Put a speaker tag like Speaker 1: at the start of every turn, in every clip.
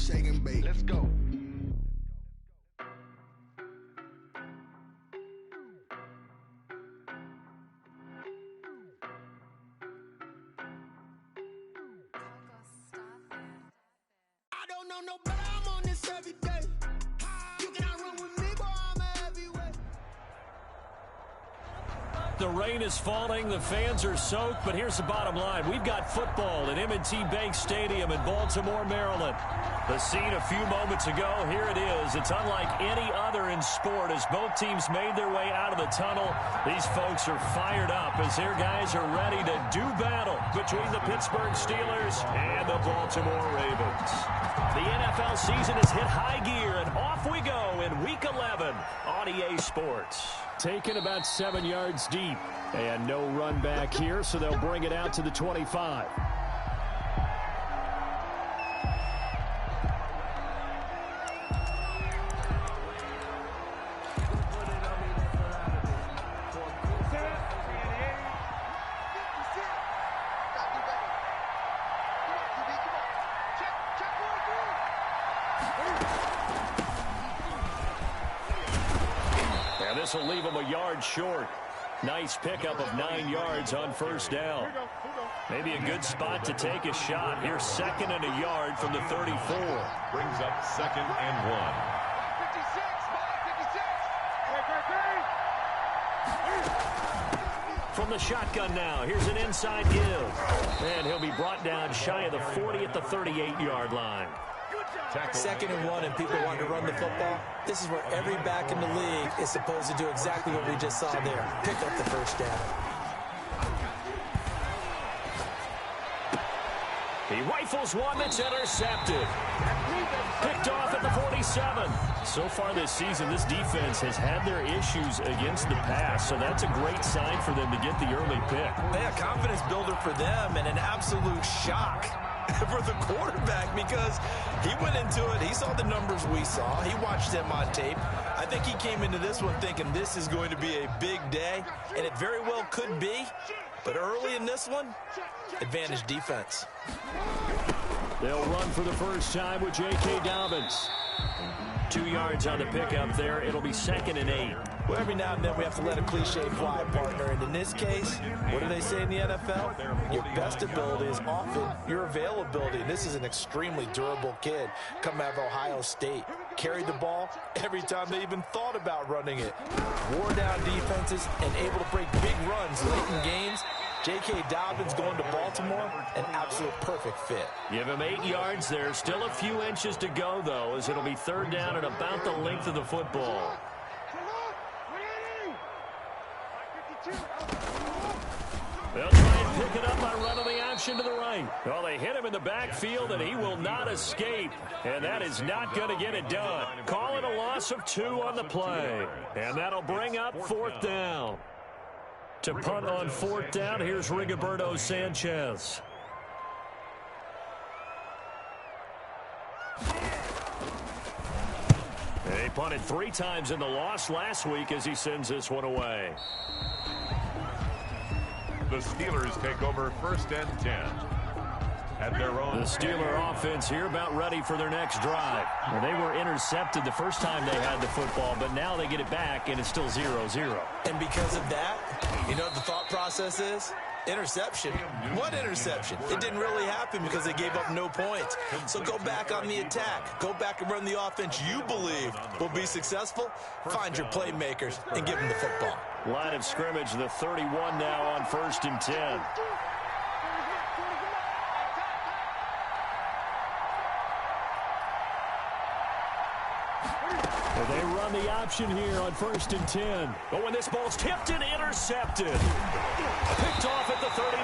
Speaker 1: shake and bake. Let's go. I don't know no better, I'm on this every day. You cannot run with me, boy, I'm a heavyweight.
Speaker 2: The rain is falling, the fans are soaked, but here's the bottom line. We've got football at M&T Bank Stadium in Baltimore, Maryland. The scene a few moments ago, here it is. It's unlike any other in sport as both teams made their way out of the tunnel. These folks are fired up as their guys are ready to do battle between the Pittsburgh Steelers and the Baltimore Ravens. The NFL season has hit high gear, and off we go in Week 11 on EA Sports. Taken about 7 yards deep, and no run back here, so they'll bring it out to the 25. This will leave him a yard short. Nice pickup of 9 yards on first down. Maybe a good spot to take a shot. Here's 2nd and a yard from the 34.
Speaker 3: Brings up 2nd and 1.
Speaker 2: From the shotgun now, here's an inside give. And he'll be brought down shy of the 40 at the 38-yard line.
Speaker 4: 2nd and 1 and people want to run the football. This is where every back in the league is supposed to do exactly what we just saw there. Pick up the first down.
Speaker 2: He rifles one that's intercepted. Picked off at the 47. So far this season, this defense has had their issues against the pass, so that's a great sign for them to get the early pick.
Speaker 4: Yeah, confidence builder for them and an absolute shock for the quarterback because he went into it. He saw the numbers we saw. He watched them on tape. I think he came into this one thinking this is going to be a big day, and it very well could be. But early in this one, advantage defense.
Speaker 2: They'll run for the first time with J.K. Dobbins. 2 yards on the pickup there. It'll be 2nd and 8.
Speaker 4: Well, every now and then we have to let a cliche fly, partner. And in this case, what do they say in the NFL? Your best ability is often your availability. This is an extremely durable kid coming out of Ohio State. Carried the ball every time they even thought about running it. Wore down defenses and able to break big runs late in games. J.K. Dobbins going to Baltimore, an absolute perfect fit.
Speaker 2: Give him 8 yards there. Still a few inches to go, though, as it'll be 3rd down and about the length of the football. They'll try and pick it up by running the option to the right. Well, they hit him in the backfield, and he will not escape. And that is not going to get it done. Calling a loss of 2 on the play. And that'll bring up 4th down. To punt on 4th down, here's Rigoberto Sanchez. They punted 3 times in the loss last week as he sends this one away.
Speaker 3: The Steelers take over 1st and 10. At their own.
Speaker 2: The Steeler offense here about ready for their next drive. Well, they were intercepted the first time they had the football, but now they get it back, and it's still 0-0.
Speaker 4: And because of that, you know what the thought process is? Interception. What interception? It didn't really happen because they gave up no points. So go back on the attack. Go back and run the offense you believe will be successful. Find your playmakers and give them the football.
Speaker 2: Line of scrimmage, the 31 now on 1st and 10. They run the option here on 1st and 10. But when this ball's tipped and intercepted. Picked off at the 39.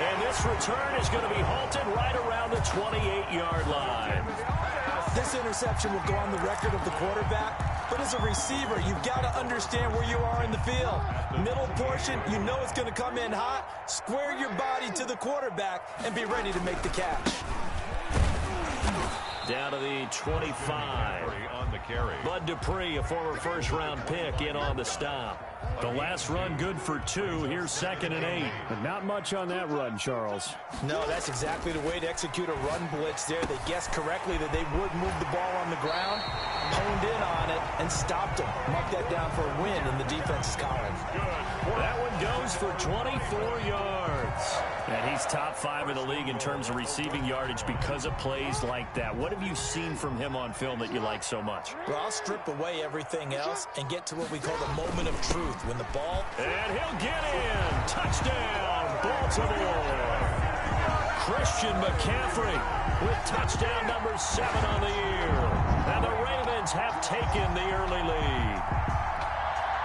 Speaker 2: And this return is going to be halted right around the 28-yard line.
Speaker 4: This interception will go on the record of the quarterback. But as a receiver, you've got to understand where you are in the field. Middle portion, you know it's going to come in hot. Square your body to the quarterback and be ready to make the catch.
Speaker 2: Down to the 25.
Speaker 3: On the carry.
Speaker 2: Bud Dupree, a former first-round pick, in on the stop. The last run good for 2. Here's 2nd and 8.
Speaker 5: But not much on that run, Charles.
Speaker 4: No, that's exactly the way to execute a run blitz there. They guessed correctly that they would move the ball on the ground, honed in on it, and stopped them. Mark that down for a win in the defense's column.
Speaker 2: That one goes for 24 yards. And he's top 5 in the league in terms of receiving yardage because of plays like that. What have you seen from him on film that you like so much?
Speaker 4: Well, I'll strip away everything else and get to what we call the moment of truth. When the ball...
Speaker 2: And he'll get in. Touchdown, Baltimore. Christian McCaffrey with touchdown number 7 on the year. And the Ravens have taken the early lead.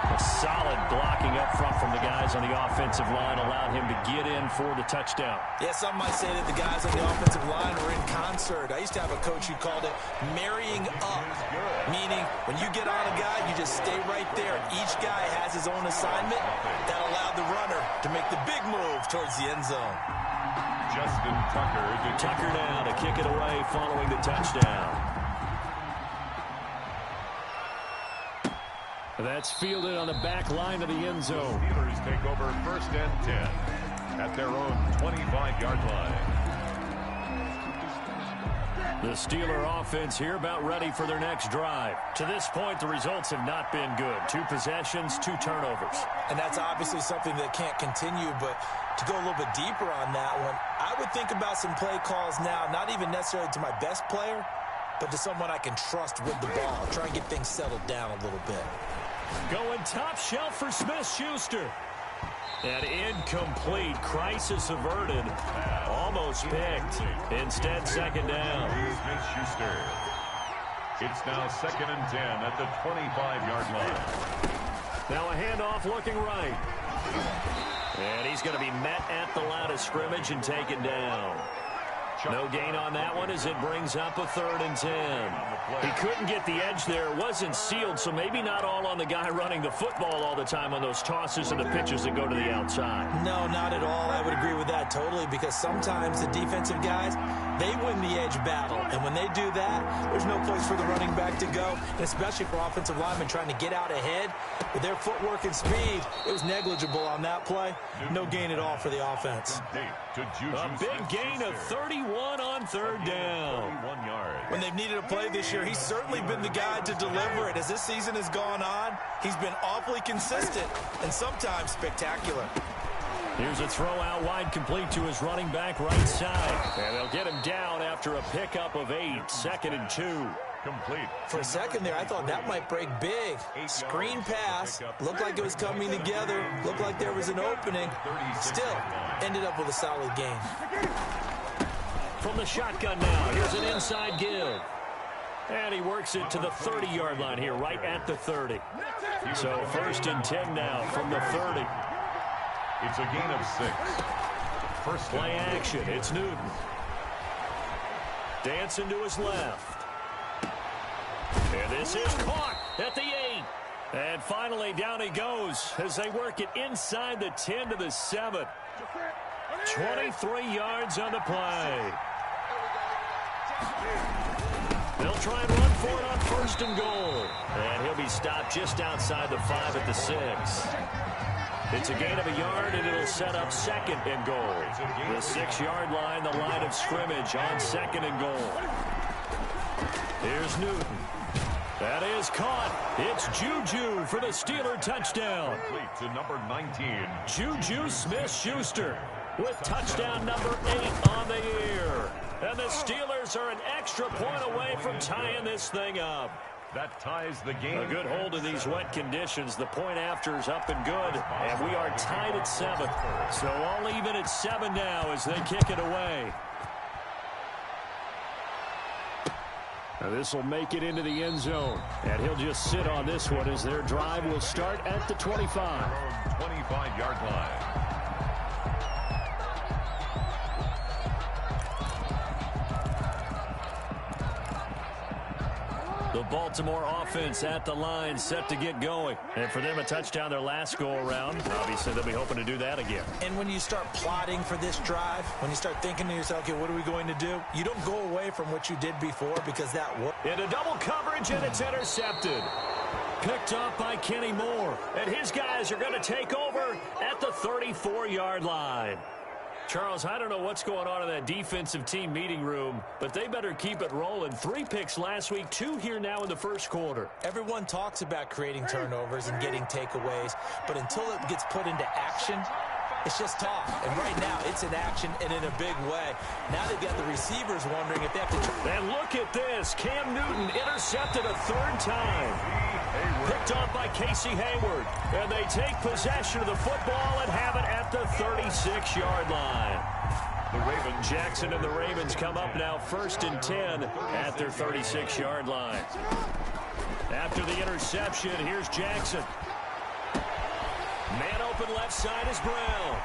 Speaker 2: A solid blocking up front from the guys on the offensive line allowed him to get in for the touchdown.
Speaker 4: Yeah, some might say that the guys on the offensive line were in concert. I used to have a coach who called it marrying up, meaning when you get on a guy, you just stay right there. Each guy has his own assignment. That allowed the runner to make the big move towards the end zone.
Speaker 3: Justin Tucker.
Speaker 2: Tucker now to kick it away following the touchdown. That's fielded on the back line of the end zone.
Speaker 3: Steelers take over 1st and 10 at their own 25-yard line.
Speaker 2: The Steeler offense here about ready for their next drive. To this point, the results have not been good. 2 possessions, 2 turnovers.
Speaker 4: And that's obviously something that can't continue, but to go a little bit deeper on that one, I would think about some play calls now, not even necessarily to my best player, but to someone I can trust with the ball. Try and get things settled down a little bit.
Speaker 2: Going top shelf for Smith-Schuster. And incomplete. Crisis averted. Almost picked. Instead, 2nd down.
Speaker 3: Smith-Schuster. It's now 2nd and 10 at the 25-yard line.
Speaker 2: Now a handoff looking right. And he's going to be met at the line of scrimmage and taken down. No gain on that one as it brings up a 3rd and 10. He couldn't get the edge there. It wasn't sealed, so maybe not all on the guy running the football all the time on those tosses and the pitches that go to the outside.
Speaker 4: No, not at all. I would agree with that totally, because sometimes the defensive guys, they win the edge battle. And when they do that, there's no place for the running back to go, and especially for offensive linemen trying to get out ahead. With their footwork and speed, it was negligible on that play. No gain at all for the offense.
Speaker 2: A big gain of 31 on 3rd down.
Speaker 4: When they've needed a play this year, he's certainly been the guy to deliver it. As this season has gone on, he's been awfully consistent and sometimes spectacular.
Speaker 2: Here's a throw out wide, complete to his running back right side. And they'll get him down after a pickup of 8. 2nd and 2.
Speaker 3: Complete.
Speaker 4: For a second there, I thought that might break big. Screen pass. Looked like it was coming together. Looked like there was an opening. Still, ended up with a solid gain.
Speaker 2: From the shotgun now, here's an inside give. And he works it to the 30-yard line here, right at the 30. So 1st and 10 now from the 30.
Speaker 3: It's a gain of 6. First
Speaker 2: play action. It's Newton. Dancing to his left. And this is caught at the 8. And finally down he goes as they work it inside the 10 to the 7. 23 yards on the play. They'll try and run for it on 1st and goal. And he'll be stopped just outside the 5 at the 6. It's a gain of a yard, and it'll set up 2nd and goal. The 6-yard line, the line of scrimmage on 2nd and goal. Here's Newton. That is caught. It's Juju for the Steeler touchdown.
Speaker 3: Complete to number 19.
Speaker 2: Juju Smith-Schuster with touchdown number 8 on the year. And the Steelers are an extra point away from tying this thing up.
Speaker 3: That ties the game.
Speaker 2: A good hold in these wet conditions. The point after is up and good. And we are tied at 7. So all even at 7 now as they kick it away. Now this will make it into the end zone. And he'll just sit on this one as their drive will start at the 25.
Speaker 3: 25-yard line.
Speaker 2: The Baltimore offense at the line, set to get going. And for them, a touchdown their last go-around. Obviously, they'll be hoping to do that again.
Speaker 4: And when you start plotting for this drive, when you start thinking to yourself, okay, what are we going to do? You don't go away from what you did before because that worked.
Speaker 2: Into double coverage, and it's intercepted. Picked up by Kenny Moore. And his guys are going to take over at the 34-yard line. Charles, I don't know what's going on in that defensive team meeting room, but they better keep it rolling. 3 picks last week, 2 here now in the first quarter.
Speaker 4: Everyone talks about creating turnovers and getting takeaways, but until it gets put into action, it's just talk. And right now, it's in action and in a big way. Now they've got the receivers wondering if they have to...
Speaker 2: And look at this. Cam Newton intercepted a 3rd time. Picked off by Casey Hayward. And they take possession of the football and have it at the 36-yard line. The Ravens, Jackson and the Ravens come up now 1st and 10 at their 36-yard line. After the interception, here's Jackson. Man open left side is Brown.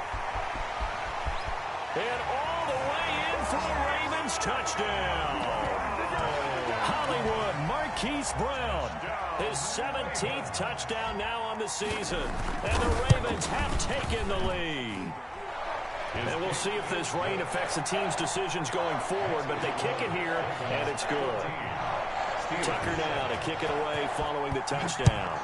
Speaker 2: And all the way in for the Ravens touchdown. Hollywood Marquise Brown. His 17th touchdown now on the season. And the Ravens have taken the lead. And we'll see if this rain affects the team's decisions going forward, but they kick it here, and it's good. Tucker now to kick it away following the touchdown.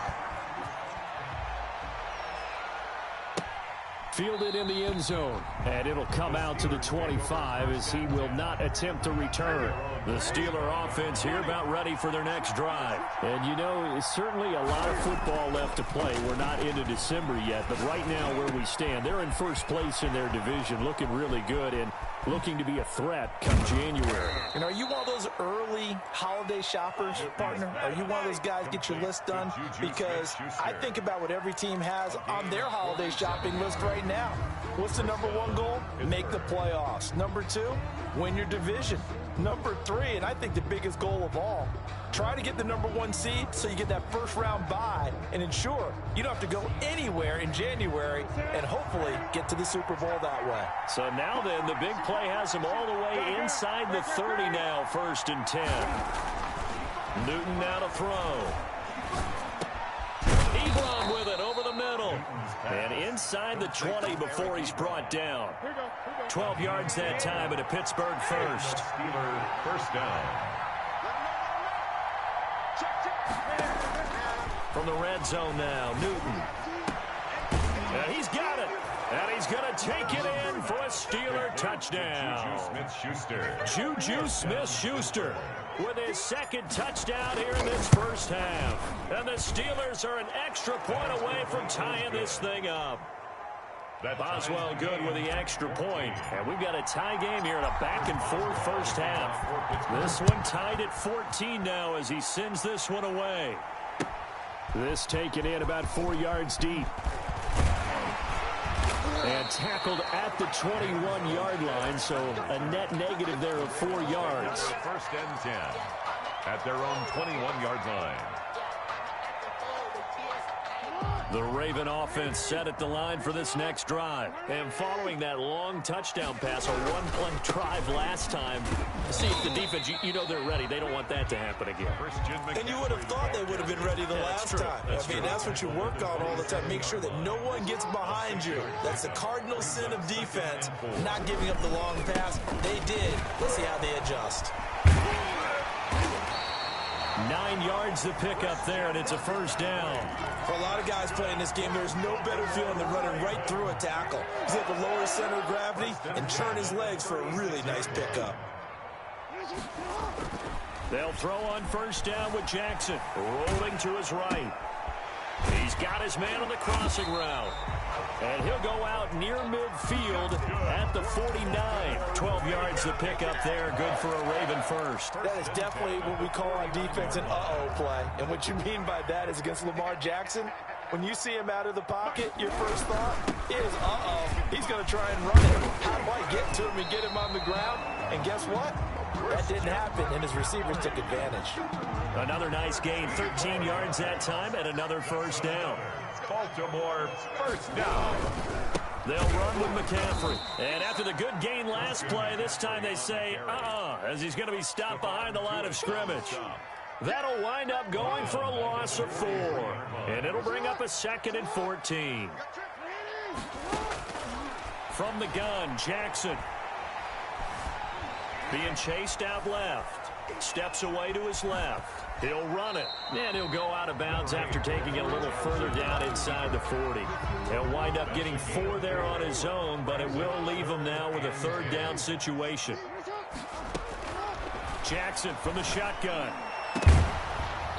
Speaker 2: Fielded in the end zone, and it'll come out to the 25 as he will not attempt to return. The Steeler offense here about ready for their next drive. And, you know, it's certainly a lot of football left to play. We're not into December yet, but right now where we stand, they're in first place in their division, looking really good and looking to be a threat come January.
Speaker 4: And are you one of those early holiday shoppers, partner? Are you one of those guys get your list done? Because I think about what every team has on their holiday shopping list right now. What's the #1 goal? Make the playoffs. #2, win your division. #3, and I think the biggest goal of all, try to get the #1 seed so you get that first-round bye and ensure you don't have to go anywhere in January and hopefully get to the Super Bowl that way.
Speaker 2: So now then, the big play has him all the way inside the 30 now, 1st and 10. Newton now to throw. Ebron with it over the middle. And inside the 20 before he's brought down. 12 yards that time, and a Pittsburgh first.
Speaker 3: Steeler first down.
Speaker 2: From the red zone now, Newton. And he's got it. And he's going to take it in for a Steeler touchdown. Juju Smith-Schuster with his 2nd touchdown here in this first half. And the Steelers are an extra point away from tying this thing up. Boswell good with the extra point. And we've got a tie game here in a back-and-forth first half. This one tied at 14 now as he sends this one away. This taken in about 4 yards deep. And tackled at the 21-yard line, so a net negative there of 4 yards.
Speaker 3: 1st and 10 at their own 21-yard line.
Speaker 2: The Raven offense set at the line for this next drive. And following that long touchdown pass, a one-play drive last time, see if the defense, you know they're ready. They don't want that to happen again.
Speaker 4: And you would have thought they would have been ready the last time. That's what you work on all the time. Make sure that no one gets behind you. That's the cardinal sin of defense, not giving up the long pass. They did. Let's see how they adjust.
Speaker 2: 9 yards to pick up there, and it's a first down.
Speaker 4: For a lot of guys playing this game, there's no better feeling than running right through a tackle. He's able to lower his center of gravity and turn his legs for a really nice pickup.
Speaker 2: They'll throw on first down with Jackson, rolling to his right. He's got his man on the crossing route. And he'll go out near midfield at the 49. 12 yards to pick up there. Good for a Raven first.
Speaker 4: That is definitely what we call on defense an uh-oh play. And what you mean by that is against Lamar Jackson, when you see him out of the pocket, your first thought is, uh-oh, he's going to try and run it. How do I get to him and get him on the ground? And guess what? That didn't happen, and his receivers took advantage.
Speaker 2: Another nice gain, 13 yards that time, and another first down.
Speaker 3: Baltimore first down.
Speaker 2: They'll run with McCaffrey. And after the good gain last play, this time they say, as he's going to be stopped behind the line of scrimmage. That'll wind up going for a loss of 4. And it'll bring up a 2nd and 14. From the gun, Jackson. Being chased out left. Steps away to his left. He'll run it. And he'll go out of bounds after taking it a little further down inside the 40. He'll wind up getting 4 there on his own, but it will leave him now with a third down situation. Jackson from the shotgun.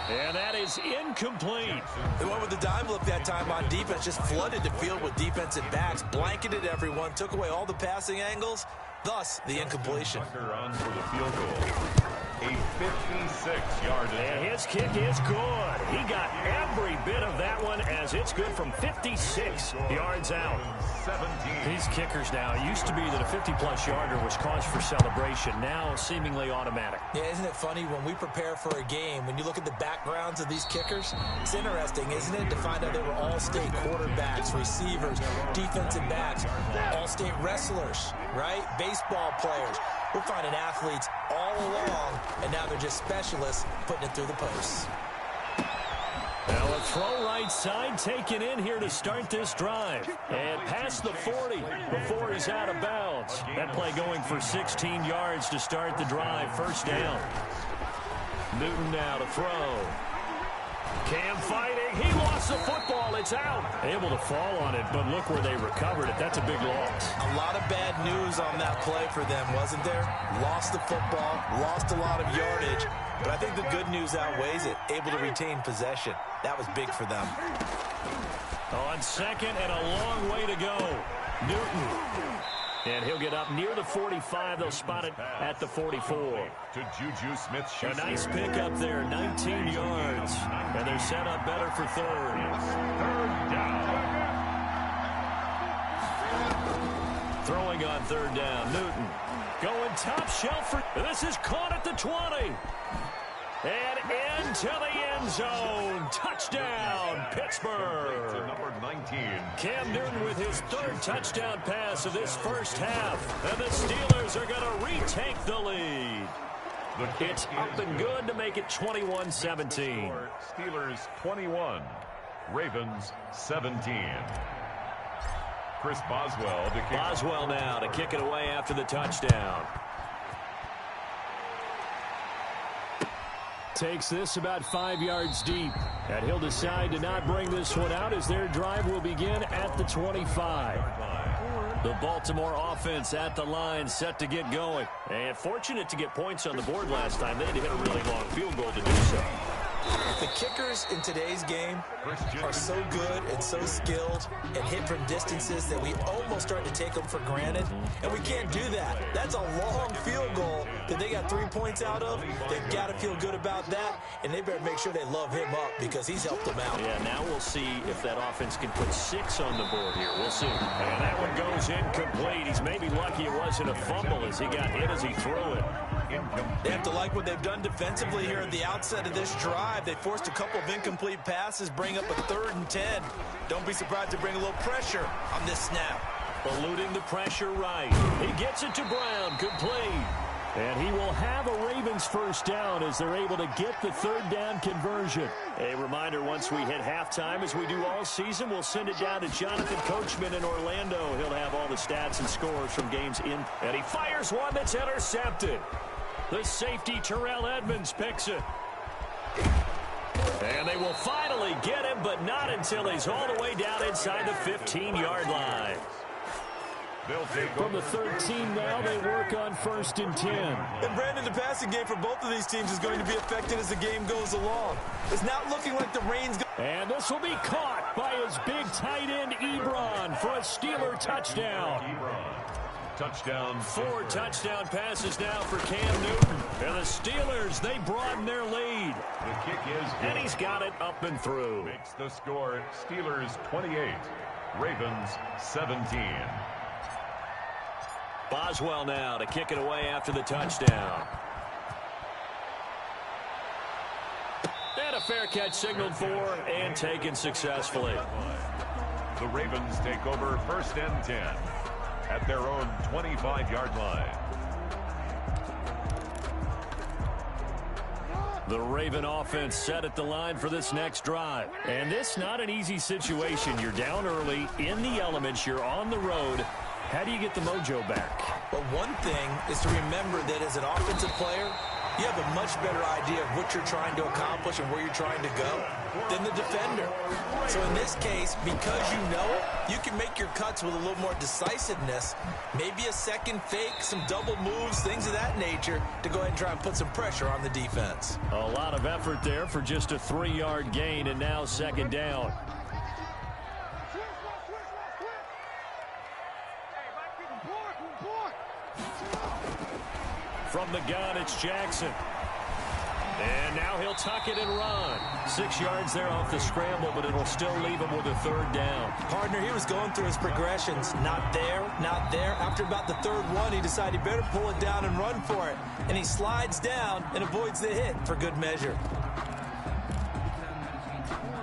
Speaker 2: And that is incomplete.
Speaker 4: They went with the dime look that time on defense, just flooded the field with defensive backs, blanketed everyone, took away all the passing angles, thus the incompletion.
Speaker 3: On for the field goal. A 56-yard attempt.
Speaker 2: And his kick is good. He got every bit of that one as it's good from 56 yards out.
Speaker 3: 17.
Speaker 2: These kickers now, it used to be that a 50-plus yarder was cause for celebration. Now seemingly automatic.
Speaker 4: Yeah, isn't it funny when we prepare for a game, when you look at the backgrounds of these kickers, it's interesting, isn't it, to find out they were all-state quarterbacks, receivers, defensive backs, all-state wrestlers, right? Baseball players. We're finding athletes all along, and now they're just specialists putting it through the posts.
Speaker 2: Now a throw right side taken in here to start this drive. And past the 40 before he's out of bounds. That play going for 16 yards to start the drive. First down. Newton now to throw. Cam fighting. He lost the football. It's out. Able to fall on it, but look where they recovered it. That's a big loss.
Speaker 4: A lot of bad news on that play for them, wasn't there? Lost the football, lost a lot of yardage, but I think the good news outweighs it. Able to retain possession. That was big for them.
Speaker 2: On second and a long way to go. Newton. And he'll get up near the 45. They'll spot it at the 44.
Speaker 3: To Juju Smith-Schuster.
Speaker 2: A nice pickup there, 19 yards. And they're set up better for third.
Speaker 3: Third down.
Speaker 2: Throwing on third down, Newton. Going top shelf for... This is caught at the 20. And into the end zone. Touchdown, Pittsburgh.
Speaker 3: To number 19.
Speaker 2: Cam Newton with his third touchdown pass of this first half. And the Steelers are going to retake the lead. It's up and good to make it 21-17.
Speaker 3: Steelers 21. Ravens 17. Chris Boswell to kick.
Speaker 2: Boswell now to kick it away after the touchdown. Takes this about 5 yards deep. And he'll decide to not bring this one out as their drive will begin at the 25. The Baltimore offense at the line set to get going. And fortunate to get points on the board last time. They had to hit a really long field goal to do so.
Speaker 4: The kickers in today's game are so good and so skilled and hit from distances that we almost start to take them for granted. And we can't do that. That's a long field goal that they got 3 points out of. They've got to feel good about that, and they better make sure they love him up because he's helped them out.
Speaker 2: Yeah, now we'll see if that offense can put 6 on the board here. We'll see. And that one goes incomplete. He's maybe lucky it wasn't a fumble as he got hit as he threw it.
Speaker 4: They have to like what they've done defensively here at the outset of this drive. They forced a couple of incomplete passes, bring up a 3rd and 10. Don't be surprised to bring a little pressure on this snap.
Speaker 2: Eluding the pressure right. He gets it to Brown, complete. And he will have a Ravens first down as they're able to get the 3rd down conversion. A reminder, once we hit halftime, as we do all season, we'll send it down to Jonathan Coachman in Orlando. He'll have all the stats and scores from games in. And he fires one that's intercepted. The safety, Terrell Edmonds, picks it. And they will finally get him, but not until he's all the way down inside the 15-yard line. From the 13 now, they work on 1st and 10.
Speaker 4: And Brandon, the passing game for both of these teams is going to be affected as the game goes along. It's not looking like the rain's going.
Speaker 2: And this will be caught by his big tight end, Ebron, for a Steeler touchdown.
Speaker 3: Touchdown.
Speaker 2: 4 touchdown passes now for Cam Newton. And the Steelers, they broaden their lead.
Speaker 3: The kick is good.
Speaker 2: And he's got it up and through.
Speaker 3: Makes the score Steelers 28, Ravens 17.
Speaker 2: Boswell now to kick it away after the touchdown. And a fair catch signaled for and taken successfully.
Speaker 3: The Ravens take over 1st and 10 at their own 25-yard line.
Speaker 2: The Raven offense set at the line for this next drive. And this not an easy situation. You're down early, in the elements, you're on the road. How do you get the mojo back?
Speaker 4: But one thing is to remember that as an offensive player, you have a much better idea of what you're trying to accomplish and where you're trying to go than the defender. So in this case, because you know it, you can make your cuts with a little more decisiveness, maybe a second fake, some double moves, things of that nature, to go ahead and try and put some pressure on the defense.
Speaker 2: A lot of effort there for just a 3-yard gain, and now second down. From the gun, it's Jackson. And now he'll tuck it and run. 6 yards there off the scramble, but it'll still leave him with a third down.
Speaker 4: Partner, he was going through his progressions. Not there, not there. After about the third one, he decided he better pull it down and run for it. And he slides down and avoids the hit for good measure.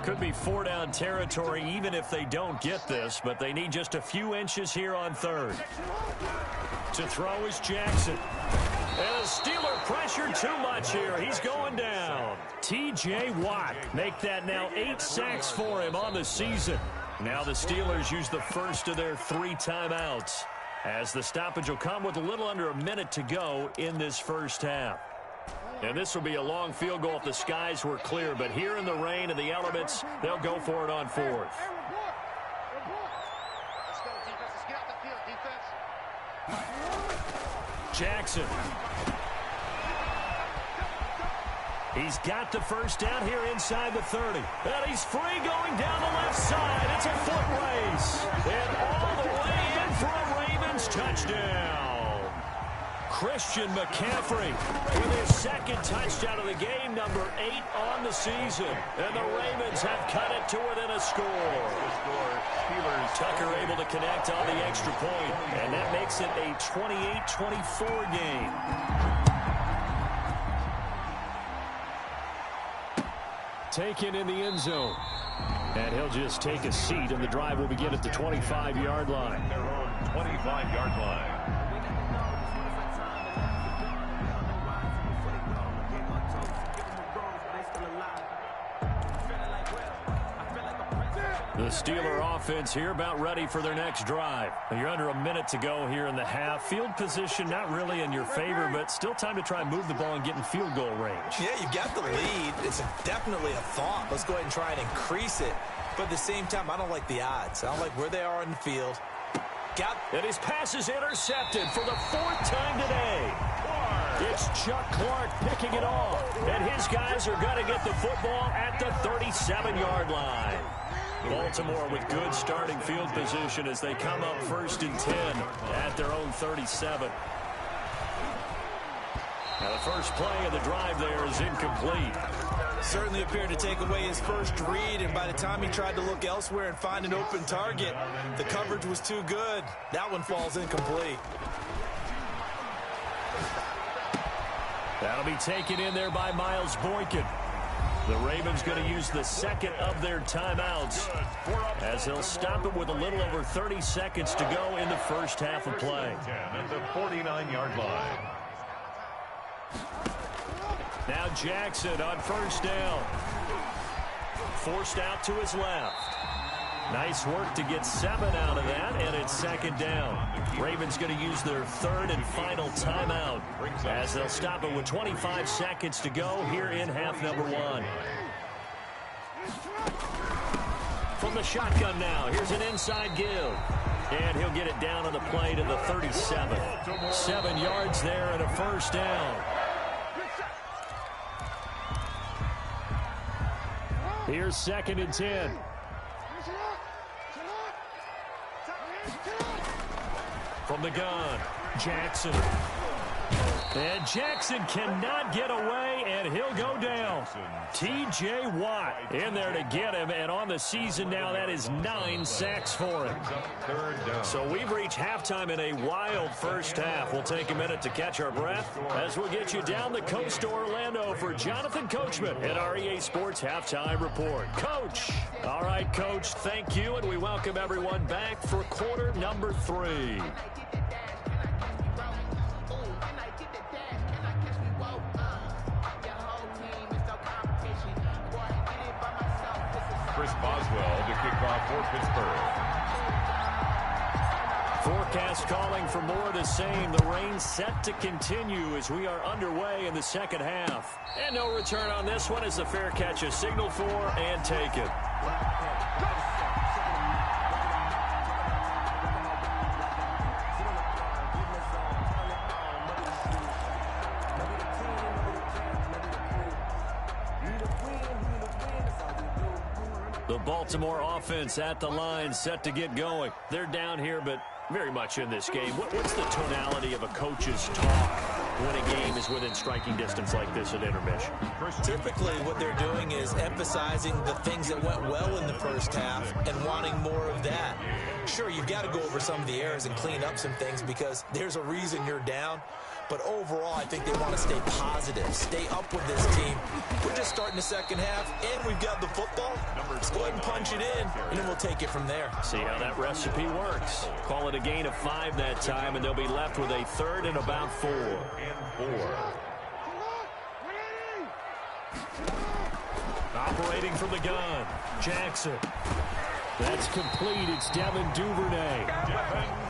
Speaker 2: Could be 4-down territory even if they don't get this, but they need just a few inches here on third. To throw is Jackson. And the Steeler pressured too much here. He's going down. T.J. Watt make that now 8 sacks for him on the season. Now the Steelers use the first of their 3 timeouts, as the stoppage will come with a little under a minute to go in this first half. And this will be a long field goal if the skies were clear, but here in the rain and the elements, they'll go for it on 4th. Jackson. He's got the first down here inside the 30. And he's free going down the left side. It's a foot race. And all the way in for a Ravens touchdown. Christian McCaffrey with his second touchdown of the game, number 8 on the season. And the Ravens have cut it to within a score. Tucker able to connect on the extra point, and that makes it a 28-24 game. Taken in the end zone. And he'll just take a seat, and the drive will begin at the 25-yard line.
Speaker 3: Their own 25-yard line.
Speaker 2: The Steeler offense here about ready for their next drive. You're under a minute to go here in the half. Field position not really in your favor, but still time to try and move the ball and get in field goal range.
Speaker 4: Yeah, you've got the lead. It's definitely a thought. Let's go ahead and try and increase it. But at the same time, I don't like the odds. I don't like where they are in the field.
Speaker 2: And his pass is intercepted for the 4th time today. It's Chuck Clark picking it off. And his guys are going to get the football at the 37-yard line. Baltimore with good starting field position as they come up 1st and 10 at their own 37. Now the first play of the drive there is incomplete.
Speaker 4: Certainly appeared to take away his first read, and by the time he tried to look elsewhere and find an open target, the coverage was too good. That one falls incomplete.
Speaker 2: That'll be taken in there by Miles Boykin. The Ravens going to use the second of their timeouts as they'll stop it with a little over 30 seconds to go in the first half of play.
Speaker 3: At the 49-yard line.
Speaker 2: Now Jackson on first down. Forced out to his left. Nice work to get 7 out of that, and it's second down. Ravens going to use their 3rd and final timeout as they'll stop it with 25 seconds to go here in half number 1. From the shotgun now, here's an inside give. And he'll get it down on the play to the 37. 7 yards there and a first down. Here's 2nd and 10. From the gun, Jackson. And Jackson cannot get away, and he'll go down. T.J. Watt in there to get him, and on the season now, that is 9 sacks for him. So we've reached halftime in a wild first half. We'll take a minute to catch our breath as we'll get you down the coast to Orlando for Jonathan Coachman at our EA Sports Halftime Report. Coach. All right, Coach, thank you, and we welcome everyone back for quarter number 3. Chris Boswell to kick off for Pittsburgh. Forecast calling for more of the same. The rain set to continue as we are underway in the second half. And no return on this one as the fair catch is signaled for and taken. The Baltimore offense at the line, set to get going. They're down here, but very much in this game. What's the tonality of a coach's talk when a game is within striking distance like this at intermission?
Speaker 4: Typically, what they're doing is emphasizing the things that went well in the first half and wanting more of that. Sure, you've got to go over some of the errors and clean up some things because there's a reason you're down. But overall, I think they want to stay positive, stay up with this team. We're just starting the second half, and we've got the football. Let's go ahead and punch it in, and then we'll take it from there.
Speaker 2: See how that recipe works. Call it a gain of 5 that time, and they'll be left with a third and about 4. Operating from the gun, Jackson. That's complete. It's Devin Duvernay.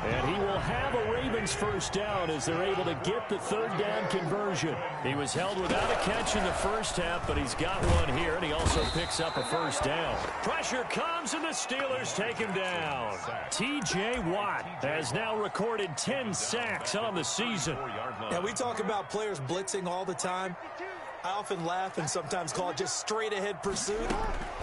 Speaker 2: And he will have a Ravens first down as they're able to get the third down conversion. He was held without a catch in the first half, but he's got one here, and he also picks up a first down. Pressure comes, and the Steelers take him down. T.J. Watt has now recorded 10 sacks on the season.
Speaker 4: Now, we talk about players blitzing all the time. I often laugh and sometimes call it just straight-ahead pursuit.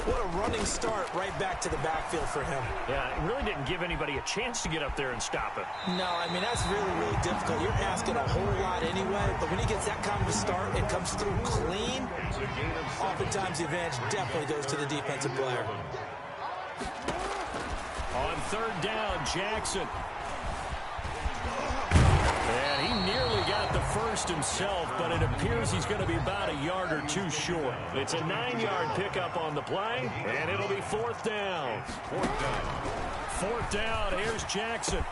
Speaker 4: What a running start right back to the backfield for him.
Speaker 2: Yeah, it really didn't give anybody a chance to get up there and stop it.
Speaker 4: No, I mean, that's really, really difficult. You're asking a whole lot anyway, but when he gets that kind of a start and comes through clean, oftentimes the advantage definitely goes to the defensive player.
Speaker 2: On third down, Jackson. And he nearly got the first himself, but it appears he's going to be about a yard or two short. It's a 9-yard pickup on the play, and it'll be fourth down. Fourth down, here's Jackson.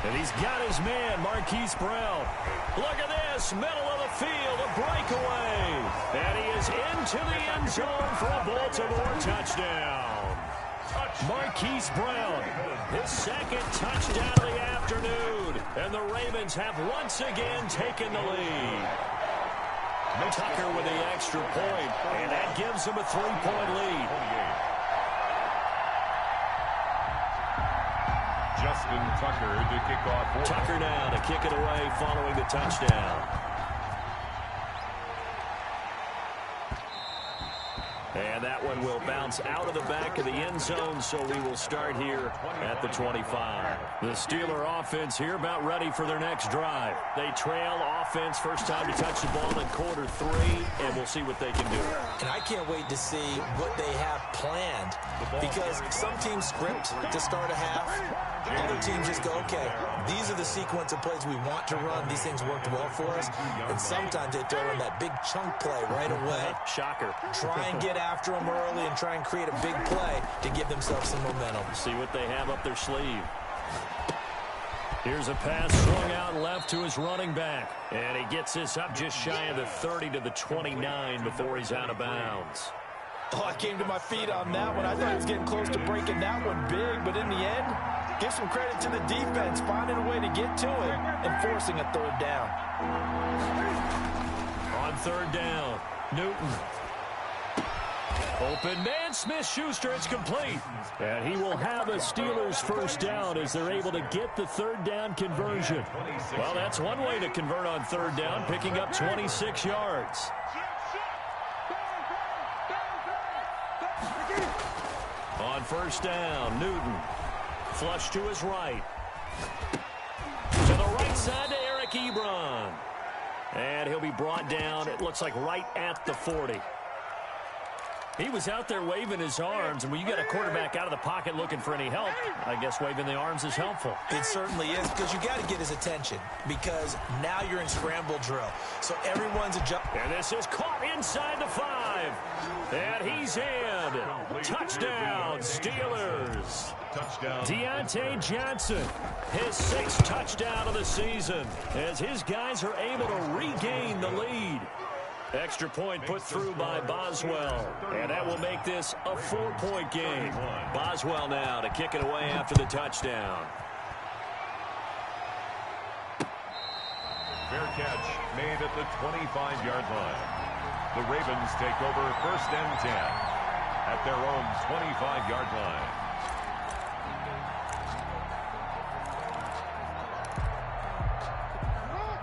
Speaker 2: And he's got his man, Marquise Brown. Look at this, middle of the field, a breakaway. And he is into the end zone for a Baltimore touchdown. Marquise Brown, his second touchdown of the afternoon. And the Ravens have once again taken the lead. Tucker with the extra point, and that gives him a 3-point lead.
Speaker 3: Justin Tucker to kick off.
Speaker 2: Tucker now to kick it away following the touchdown. And that one will bounce out of the back of the end zone, so we will start here at the 25. The Steeler offense here about ready for their next drive. They trail offense, first time to touch the ball in quarter 3, and we'll see what they can do.
Speaker 4: And I can't wait to see what they have planned, because some teams script to start a half. Other teams just go, okay, these are the sequence of plays we want to run. These things worked well for us. And sometimes they throw in that big chunk play right away.
Speaker 2: Shocker.
Speaker 4: Try and get after them early and try and create a big play to give themselves some momentum.
Speaker 2: See what they have up their sleeve. Here's a pass swung out left to his running back. And he gets this up just shy of the 30 to the 29 before he's out of bounds.
Speaker 4: Oh, I came to my feet on that one. I thought he was getting close to breaking that one big, but in the end, give some credit to the defense, finding a way to get to him and forcing a third down.
Speaker 2: On third down, Newton. Open man, Smith-Schuster, it's complete. And he will have a Steelers first down as they're able to get the third down conversion. Well, that's one way to convert on third down, picking up 26 yards. On first down, Newton. Flush to his right. To the right side to Eric Ebron. And he'll be brought down, it looks like right at the 40. He was out there waving his arms, and when you get a quarterback out of the pocket looking for any help, I guess waving the arms is helpful.
Speaker 4: It certainly is, because you got to get his attention, because now you're in scramble drill. So everyone's adjusting.
Speaker 2: And this is caught inside the 5. And he's in. Touchdown, Steelers.
Speaker 3: Touchdown.
Speaker 2: Deontay Johnson, his 6th touchdown of the season, as his guys are able to regain the lead. Extra point put through by Boswell. And that will make this a 4-point game. Boswell now to kick it away after the touchdown.
Speaker 3: Fair catch made at the 25-yard line. The Ravens take over first and 10 at their own 25-yard line.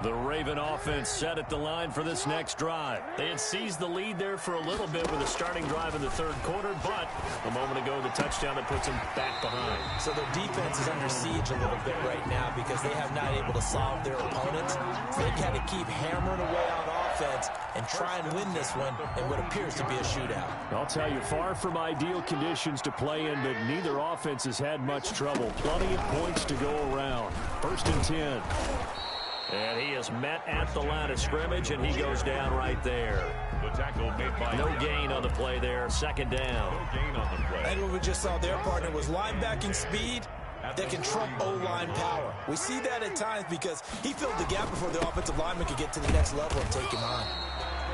Speaker 2: The Raven offense set at the line for this next drive. They had seized the lead there for a little bit with a starting drive in the third quarter, but a moment ago, the touchdown that puts them back behind.
Speaker 4: So their defense is under siege a little bit right now because they have not able to solve their opponents. So they got to keep hammering away on offense and try and win this one in what appears to be a shootout.
Speaker 5: I'll tell you, far from ideal conditions to play in, but neither offense has had much trouble. Plenty of points to go around. First and 10.
Speaker 2: And he is met at the line of scrimmage, and he goes down right there.
Speaker 3: The tackle made by
Speaker 2: No gain on the play there. Second down.
Speaker 3: No gain on the play.
Speaker 4: And what we just saw their partner was linebacking speed that can trump O-line power. We see that at times because he filled the gap before the offensive lineman could get to the next level and take him on.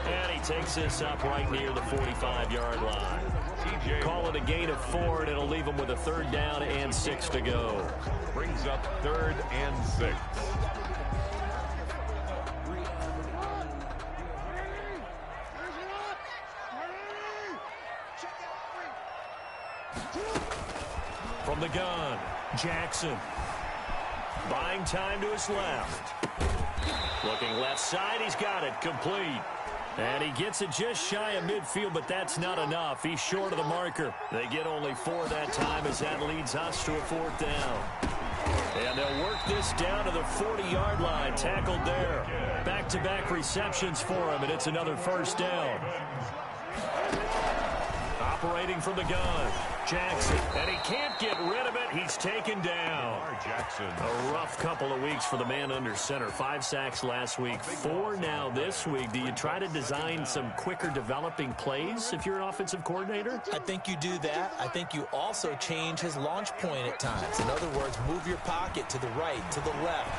Speaker 2: And he takes this up right near the 45-yard line. Call it a gain of 4, and it'll leave him with a third down and 6 to go.
Speaker 3: Brings up third and 6.
Speaker 2: From the gun, Jackson. Buying time to his left. Looking left side, he's got it, complete. And he gets it just shy of midfield, but that's not enough. He's short of the marker. They get only 4 that time as that leads us to a fourth down. And they'll work this down to the 40-yard line, tackled there. Back-to-back receptions for him, and it's another first down. Operating from the gun, Jackson, and he can't get rid of it. He's taken down.
Speaker 3: Jackson.
Speaker 2: A rough couple of weeks for the man under center. 5 sacks last week, 4 now this week. Do you try to design some quicker developing plays if you're an offensive coordinator?
Speaker 4: I think you do that. I think you also change his launch point at times. In other words, move your pocket to the right, to the left,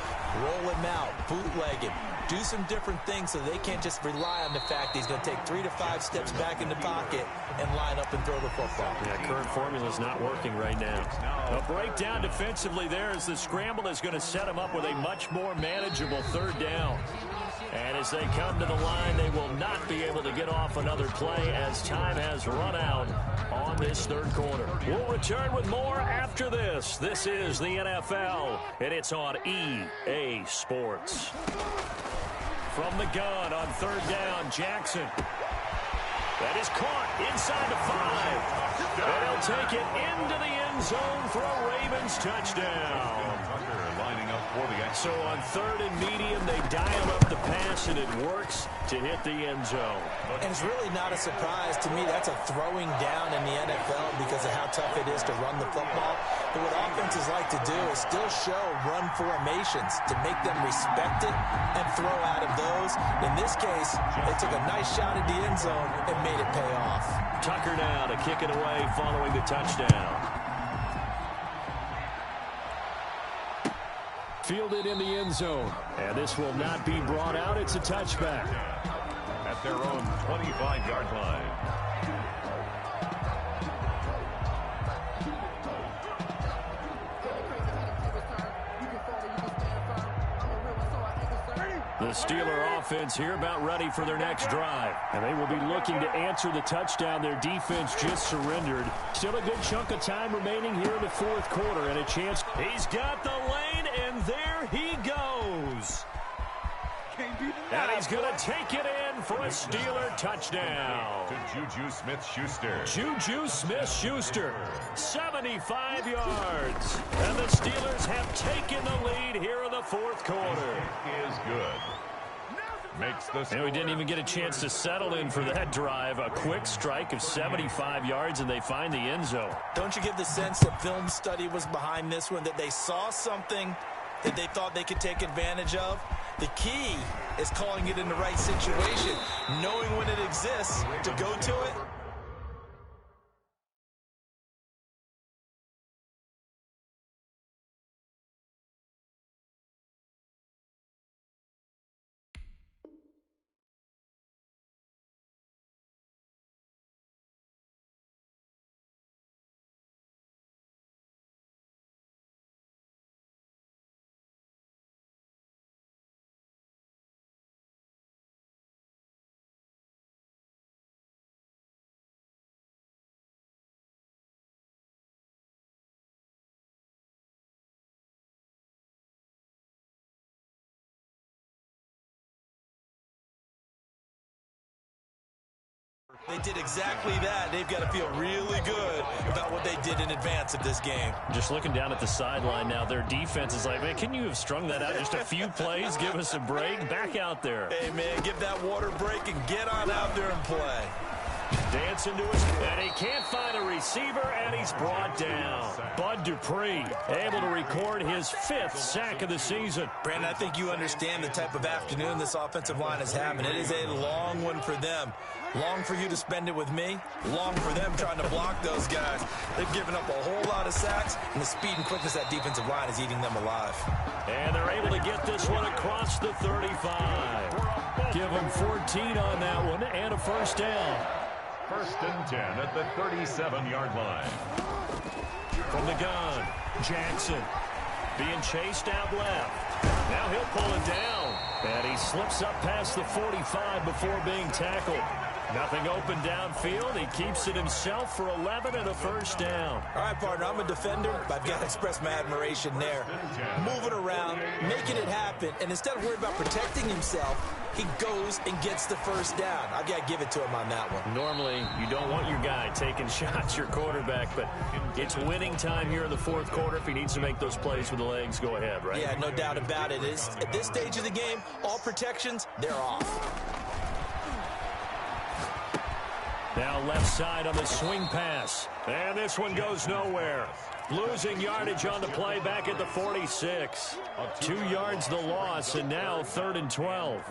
Speaker 4: roll him out, bootleg him. Do some different things so they can't just rely on the fact that he's going to take 3 to 5 steps back in the pocket and line up and throw the football.
Speaker 2: Yeah, current formula is not working right now. A breakdown defensively there as the scramble is going to set him up with a much more manageable third down. And as they come to the line, they will not be able to get off another play as time has run out on this third quarter. We'll return with more after this. This is the NFL, and it's on EA Sports. From the gun on third down, Jackson. That is caught inside the 5. And he'll take it into the end zone for a Ravens touchdown. So on third and medium, they dial up the pass, and it works to hit the end zone.
Speaker 4: And it's really not a surprise to me. That's a throwing down in the NFL because of how tough it is to run the football. But what offenses like to do is still show run formations to make them respect it and throw out of those. In this case, they took a nice shot at the end zone and made it pay off.
Speaker 2: Tucker now to kick it away following the touchdown.
Speaker 5: Fielded in the end zone. And this will not be brought out. It's a touchback.
Speaker 3: At their own 25-yard line.
Speaker 2: The Steeler offense here about ready for their next drive. And they will be looking to answer the touchdown their defense just surrendered. Still a good chunk of time remaining here in the fourth quarter and a chance. He's got the lane, and there he goes. And he's going to take it in for a Steeler touchdown.
Speaker 3: To Juju Smith-Schuster.
Speaker 2: Juju Smith-Schuster, 75 yards. And the Steelers have taken the lead here in the fourth quarter.
Speaker 3: Is good. Makes the
Speaker 2: And we didn't even get a chance to settle in for that drive. A quick strike of 75 yards, and they find the end zone.
Speaker 4: Don't you get the sense that film study was behind this one, that they saw something that they thought they could take advantage of? The key is calling it in the right situation, knowing when it exists to go to it, They did exactly that. They've got to feel really good about what they did in advance of this game.
Speaker 2: Just looking down at the sideline now, their defense is like, man, can you have strung that out just a few plays? Give us a break. Back out there.
Speaker 4: Hey, man, give that water break and get on out there and play.
Speaker 2: Dancing to his, and he can't find a receiver, and he's brought down. Bud Dupree able to record his 5th sack of the season.
Speaker 4: Brandon, I think you understand the type of afternoon this offensive line is having. It is a long one for them. Long for you to spend it with me. Long for them trying to block those guys. They've given up a whole lot of sacks, and the speed and quickness of that defensive line is eating them alive.
Speaker 2: And they're able to get this one across the 35. Give them 14 on that one and a first down.
Speaker 3: 1st and 10 at the 37-yard line.
Speaker 2: From the gun, Jackson being chased out left. Now he'll pull it down. And he slips up past the 45 before being tackled. Nothing open downfield. He keeps it himself for 11 and a first down.
Speaker 4: All right, partner, I'm a defender, but I've got to express my admiration there. Moving around, making it happen, and instead of worrying about protecting himself, he goes and gets the first down. I've got to give it to him on that one.
Speaker 2: Normally, you don't want your guy taking shots, your quarterback, but it's winning time here in the 4th quarter. If he needs to make those plays with the legs, go ahead, right?
Speaker 4: Yeah, no doubt about it. At this stage of the game, all protections, they're off.
Speaker 2: Now left side on the swing pass. And this one goes nowhere. Losing yardage on the play back at the 46. 2 yards the loss, and now 3rd and 12.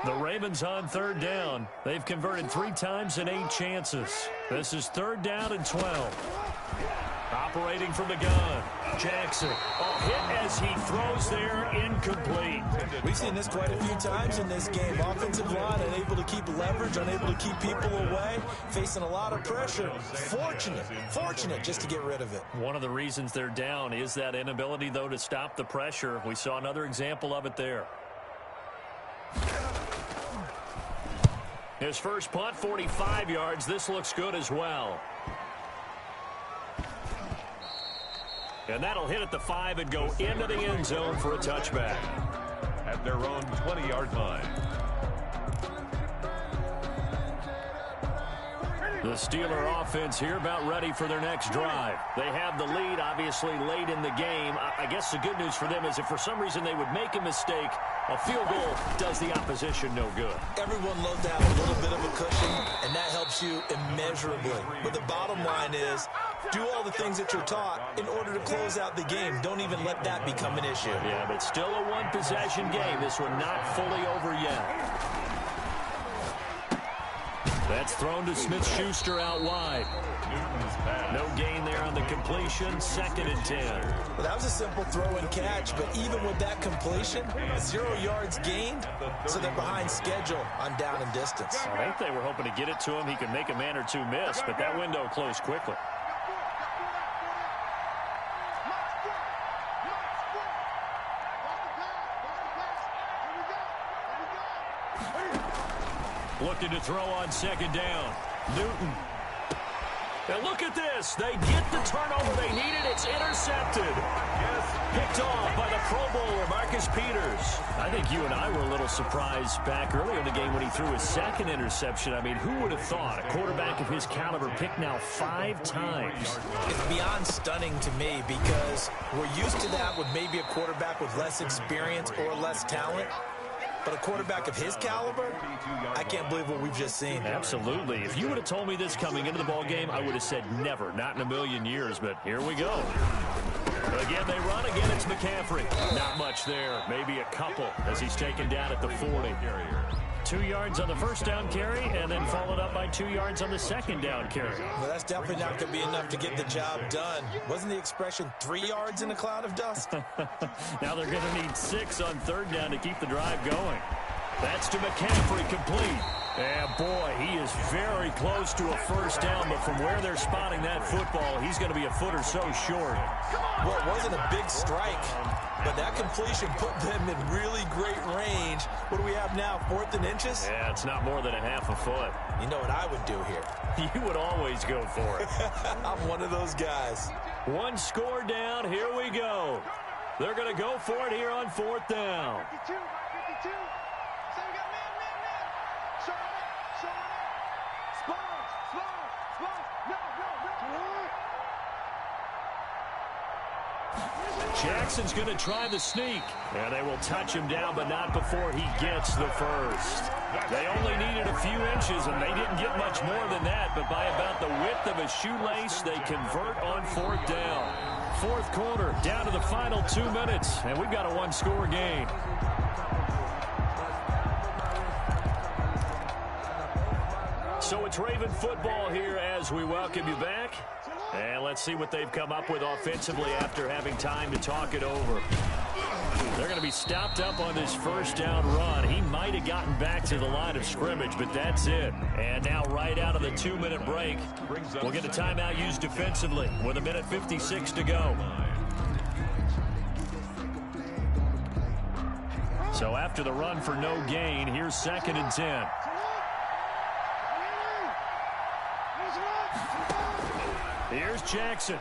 Speaker 2: The Ravens on 3rd down. They've converted 3 times in 8 chances. This is 3rd down and 12. Operating from the gun, Jackson. Hit as he throws there, incomplete.
Speaker 4: We've seen this quite a few times in this game. Offensive line unable to keep leverage, unable to keep people away, facing a lot of pressure. Fortunate just to get rid of it.
Speaker 2: One of the reasons they're down is that inability, though, to stop the pressure. We saw another example of it there. His first punt, 45 yards. This looks good as well. And that'll hit at the 5 and go into the end zone for a touchback.
Speaker 3: At their own 20-yard line.
Speaker 2: The Steeler offense here about ready for their next drive. They have the lead, obviously, late in the game. I guess the good news for them is if for some reason they would make a mistake, a field goal does the opposition no good.
Speaker 4: Everyone loves to have a little bit of a cushion, and that helps you immeasurably. But the bottom line is, do all the things that you're taught in order to close out the game. Don't even let that become an issue.
Speaker 2: Yeah, but still a one-possession game. This one not fully over yet. That's thrown to Smith-Schuster out wide. No gain there on the completion. 2nd and 10.
Speaker 4: Well, that was a simple throw and catch, but even with that completion, 0 yards gained, so they're behind schedule on down and distance.
Speaker 2: I think they were hoping to get it to him. He could make a man or two miss, but that window closed quickly. Looking to throw on 2nd down. Newton. And look at this. They get the turnover they needed. It's intercepted. Picked off by the Pro Bowler, Marcus Peters. I think you and I were a little surprised back earlier in the game when he threw his 2nd interception. I mean, who would have thought a quarterback of his caliber picked now 5 times?
Speaker 4: It's beyond stunning to me because we're used to that with maybe a quarterback with less experience or less talent. But a quarterback of his caliber, I can't believe what we've just seen.
Speaker 2: Absolutely. If you would have told me this coming into the ball game, I would have said never, not in a million years. But here we go. Again, they run. Again, it's McCaffrey. Not much there. Maybe a couple as he's taken down at the 40. 2 yards on the first down carry, and then followed up by 2 yards on the 2nd down carry.
Speaker 4: Well, that's definitely not going to be enough to get the job done. Wasn't the expression 3 yards in a cloud of dust?
Speaker 2: Now they're going to need 6 on 3rd down to keep the drive going. That's to McCaffrey, complete. And boy, he is very close to a first down, but from where they're spotting that football, he's going to be a foot or so short.
Speaker 4: Well, it wasn't a big strike, but that completion put them in really great range. What do we have now, 4th and inches?
Speaker 2: Yeah, it's not more than a half a foot.
Speaker 4: You know what I would do here?
Speaker 2: You would always go for it.
Speaker 4: I'm one of those guys.
Speaker 2: 1 score down, here we go. They're going to go for it here on 4th down.
Speaker 1: 52. So we got man.
Speaker 2: Jackson's going to try the sneak. And they will touch him down, but not before he gets the first. They only needed a few inches, and they didn't get much more than that. But by about the width of a shoelace, they convert on fourth down. Fourth quarter, down to the final 2 minutes, and we've got a one-score game. So it's Raven football here as we welcome you back. And let's see what they've come up with offensively after having time to talk it over. They're going to be stopped up on this first down run. He might have gotten back to the line of scrimmage, but that's it. And now right out of the 2-minute break, we'll get a timeout used defensively with 1:56 to go. So after the run for no gain, here's 2nd and 10. Here's Jackson.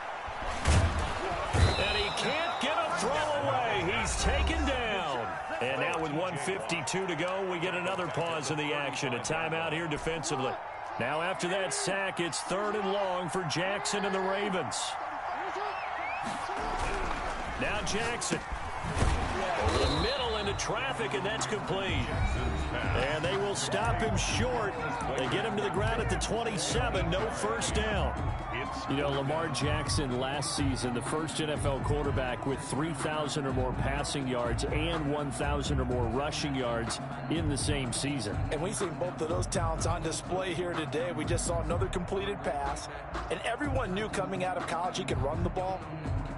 Speaker 2: And he can't get a throw away. He's taken down. And now with 1:52 to go, we get another pause in the action. A timeout here defensively. Now after that sack, it's 3rd and long for Jackson and the Ravens. Now Jackson. Over the middle into traffic, and that's complete. And they will stop him short. They get him to the ground at the 27. No first down.
Speaker 5: You know, Lamar Jackson last season, the first NFL quarterback with 3,000 or more passing yards and 1,000 or more rushing yards in the same season.
Speaker 4: And we've seen both of those talents on display here today. We just saw another completed pass. And everyone knew coming out of college he could run the ball.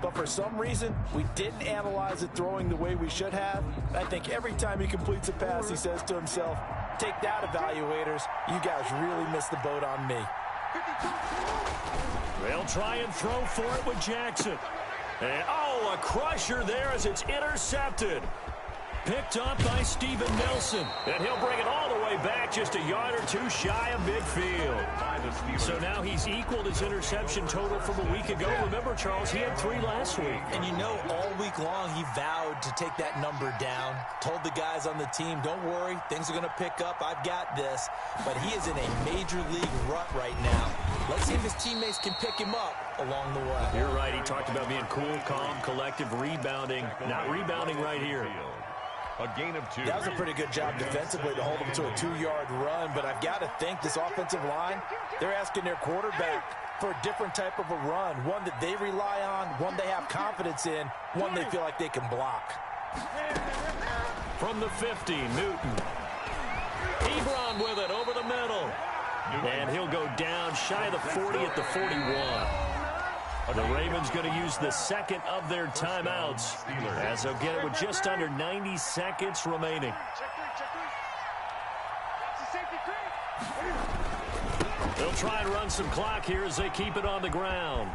Speaker 4: But for some reason, we didn't analyze it throwing the way we should have. I think every time he completes a pass, he says to himself, take that, evaluators. You guys really missed the boat on me.
Speaker 2: They'll try and throw for it with Jackson. And, oh, a crusher there as it's intercepted. Picked up by Steven Nelson. And he'll bring it all the way back just a yard or two shy of midfield. So now he's equaled his interception total from a week ago. Remember, Charles, he had 3 last week.
Speaker 4: And you know, all week long he vowed to take that number down. Told the guys on the team, don't worry, things are going to pick up. I've got this. But he is in a major league rut right now. Let's see if his teammates can pick him up along the way.
Speaker 2: You're right. He talked about being cool, calm, collective, rebounding. Not rebounding right here.
Speaker 3: A gain of 2.
Speaker 4: That was a pretty good job defensively to hold him to a 2-yard run, but I've got to think this offensive line, they're asking their quarterback for a different type of a run, one that they rely on, one they have confidence in, one they feel like they can block.
Speaker 2: From the 50, Newton. Ebron with it over the middle. And he'll go down shy of the 40 at the 41. The Ravens going to use the second of their timeouts as they'll get it with just under 90 seconds remaining. They'll try and run some clock here as they keep it on the ground.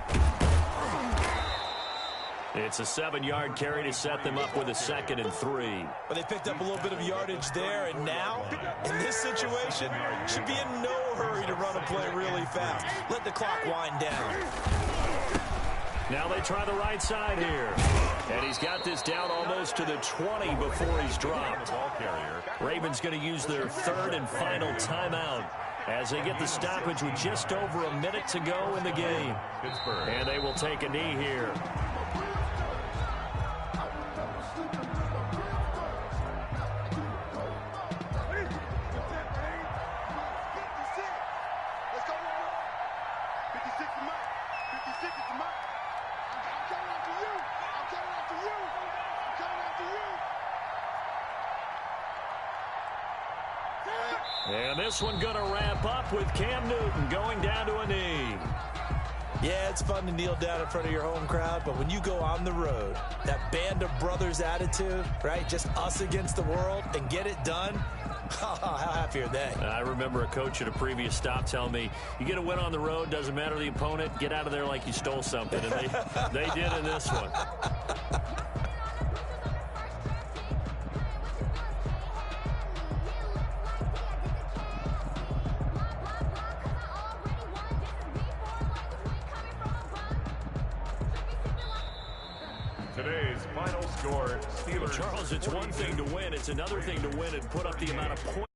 Speaker 2: It's a 7-yard carry to set them up with a 2nd and 3.
Speaker 4: But they picked up a little bit of yardage there, and now, in this situation, should be in no hurry to run a play really fast. Let the clock wind down.
Speaker 2: Now they try the right side here. And he's got this down almost to the 20 before he's dropped. Ravens going to use their 3rd and final timeout as they get the stoppage with just over a minute to go in the game. And they will take a knee here. And this one going to wrap up with Cam Newton going down to a knee.
Speaker 4: Yeah, it's fun to kneel down in front of your home crowd, but when you go on the road, that band of brothers attitude, right, just us against the world and get it done, how happy are they?
Speaker 2: I remember a coach at a previous stop telling me, you get a win on the road, doesn't matter the opponent, get out of there like you stole something. And they did in this one.
Speaker 3: Today's final score, Steelers.
Speaker 2: Charles, it's one thing to win. It's another thing to win and put up the amount of points.